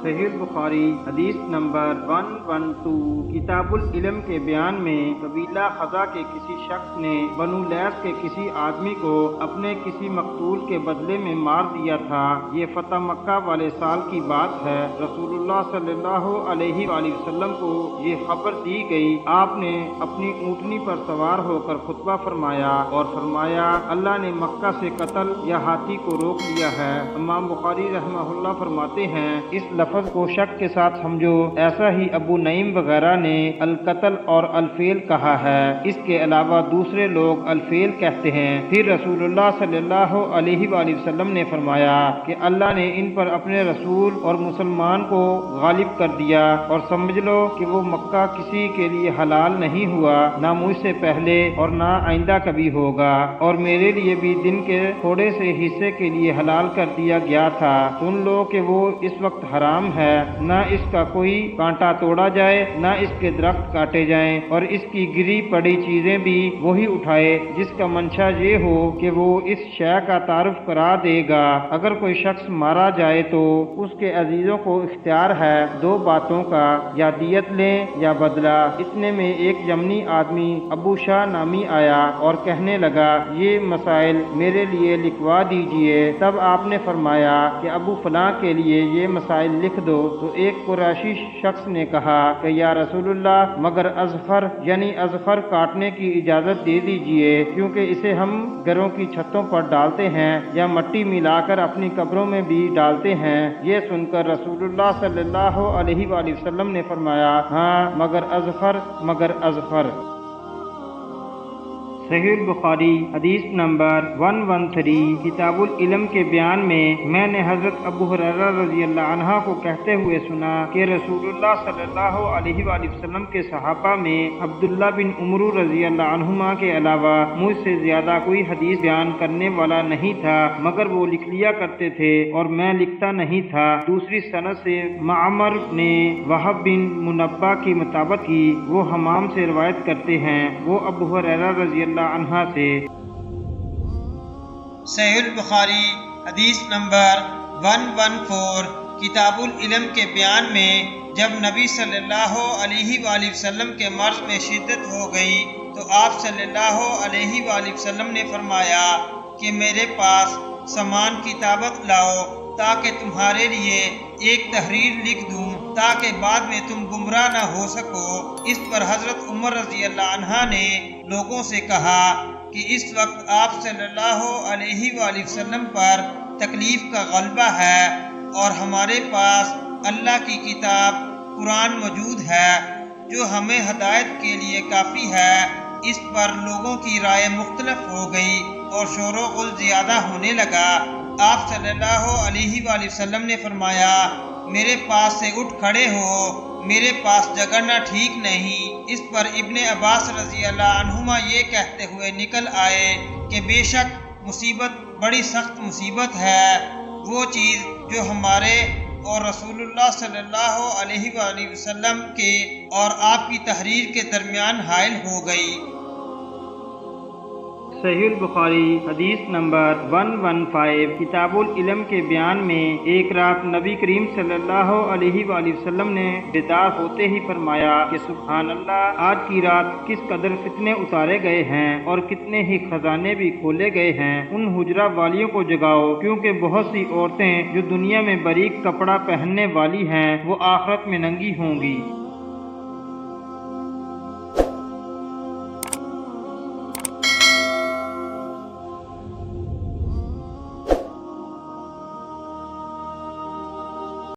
صحیح البخاری حدیث نمبر 112 کتاب العلم کے بیان میں قبیلہ خزا کے کسی شخص نے بنو لیث کے کسی آدمی کو اپنے کسی مقتول کے بدلے میں مار دیا تھا۔ یہ فتح مکہ والے سال کی بات ہے۔ رسول اللہ صلی اللہ علیہ وآلہ وسلم کو یہ خبر دی گئی۔ آپ نے اپنی اونٹنی پر سوار ہو کر خطبہ فرمایا اور فرمایا اللہ نے مکہ سے قتل یا ہاتھی کو روک لیا ہے۔ امام بخاری رحمہ اللہ فرماتے ہیں اس لفظ کو شک کے ساتھ سمجھو، ایسا ہی ابو نعیم وغیرہ نے القتل اور الفیل کہا ہے، اس کے علاوہ دوسرے لوگ الفیل کہتے ہیں۔ پھر رسول اللہ صلی اللہ علیہ وآلہ وسلم نے فرمایا کہ اللہ نے ان پر اپنے رسول اور مسلمان کو غالب کر دیا، اور سمجھ لو کہ وہ مکہ کسی کے لیے حلال نہیں ہوا، نہ مجھ سے پہلے اور نہ آئندہ کبھی ہوگا، اور میرے لیے بھی دن کے تھوڑے سے حصے کے لیے حلال کر دیا گیا تھا۔ سن لو کہ وہ اس وقت حرام ہے، نہ اس کا کوئی کانٹا توڑا جائے، نہ اس کے درخت کاٹے جائیں، اور اس کی گری پڑی چیزیں بھی وہی اٹھائے جس کا منشا یہ ہو کہ وہ اس شے کا تعارف کرا دے گا۔ اگر کوئی شخص مارا جائے تو اس کے عزیزوں کو اختیار ہے دو باتوں کا، یا دیت لیں یا بدلہ۔ اتنے میں ایک یمنی آدمی ابو شاہ نامی آیا اور کہنے لگا یہ مسائل میرے لیے لکھوا دیجئے۔ تب آپ نے فرمایا کہ ابو فلاں کے لیے یہ مسائل لکھ دو۔ تو ایک قریشی شخص نے کہا کہ یا رسول اللہ مگر اذفر یعنی اذفر کاٹنے کی اجازت دے دیجئے، کیونکہ اسے ہم گھروں کی چھتوں پر ڈالتے ہیں یا مٹی ملا کر اپنی قبروں میں بھی ڈالتے ہیں۔ یہ سن کر رسول اللہ صلی اللہ علیہ وآلہ وسلم نے فرمایا ہاں مگر اذفر۔ صحیح البخاری حدیث نمبر 113 کتاب العلم کے بیان میں نے حضرت ابو ہریرہ رضی اللہ عنہ کو کہتے ہوئے سنا کہ رسول اللہ صلی اللہ علیہ وآلہ وسلم کے صحابہ میں عبداللہ بن عمرو رضی اللہ عنہما کے علاوہ مجھ سے زیادہ کوئی حدیث بیان کرنے والا نہیں تھا، مگر وہ لکھ لیا کرتے تھے اور میں لکھتا نہیں تھا۔ دوسری سند سے معمر نے وہب بن منبہ کی مطابقت کی، وہ حمام سے روایت کرتے ہیں، وہ ابو ہریرہ رضی اللہ عنہ سے۔ صحیح البخاری حدیث نمبر 114 کتاب العلم کے بیان میں جب نبی صلی اللہ علیہ وآلہ وسلم کے مرض میں شدت ہو گئی تو آپ صلی اللہ علیہ وآلہ وسلم نے فرمایا کہ میرے پاس سامان کی طاقت لاؤ تاکہ تمہارے لیے ایک تحریر لکھ دوں تاکہ بعد میں تم گمراہ نہ ہو سکو۔ اس پر حضرت عمر رضی اللہ عنہ نے لوگوں سے کہا کہ اس وقت آپ صلی اللہ علیہ وآلہ وسلم پر تکلیف کا غلبہ ہے اور ہمارے پاس اللہ کی کتاب قرآن موجود ہے جو ہمیں ہدایت کے لیے کافی ہے۔ اس پر لوگوں کی رائے مختلف ہو گئی اور شور و غل زیادہ ہونے لگا۔ آپ صلی اللہ علیہ وآلہ وسلم نے فرمایا میرے پاس سے اٹھ کھڑے ہو، میرے پاس جگڑنا ٹھیک نہیں۔ اس پر ابن عباس رضی اللہ عنہما یہ کہتے ہوئے نکل آئے کہ بے شک مصیبت بڑی سخت مصیبت ہے، وہ چیز جو ہمارے اور رسول اللہ صلی اللہ علیہ وآلہ وسلم کے اور آپ کی تحریر کے درمیان حائل ہو گئی۔ صحیح البخاری حدیث نمبر 115 کتاب العلم کے بیان میں ایک رات نبی کریم صلی اللہ علیہ وآلہ وسلم نے بیدار ہوتے ہی فرمایا کہ سبحان اللہ، آج کی رات کس قدر فتنے اتارے گئے ہیں اور کتنے ہی خزانے بھی کھولے گئے ہیں۔ ان حجرہ والیوں کو جگاؤ، کیونکہ بہت سی عورتیں جو دنیا میں باریک کپڑا پہننے والی ہیں وہ آخرت میں ننگی ہوں گی۔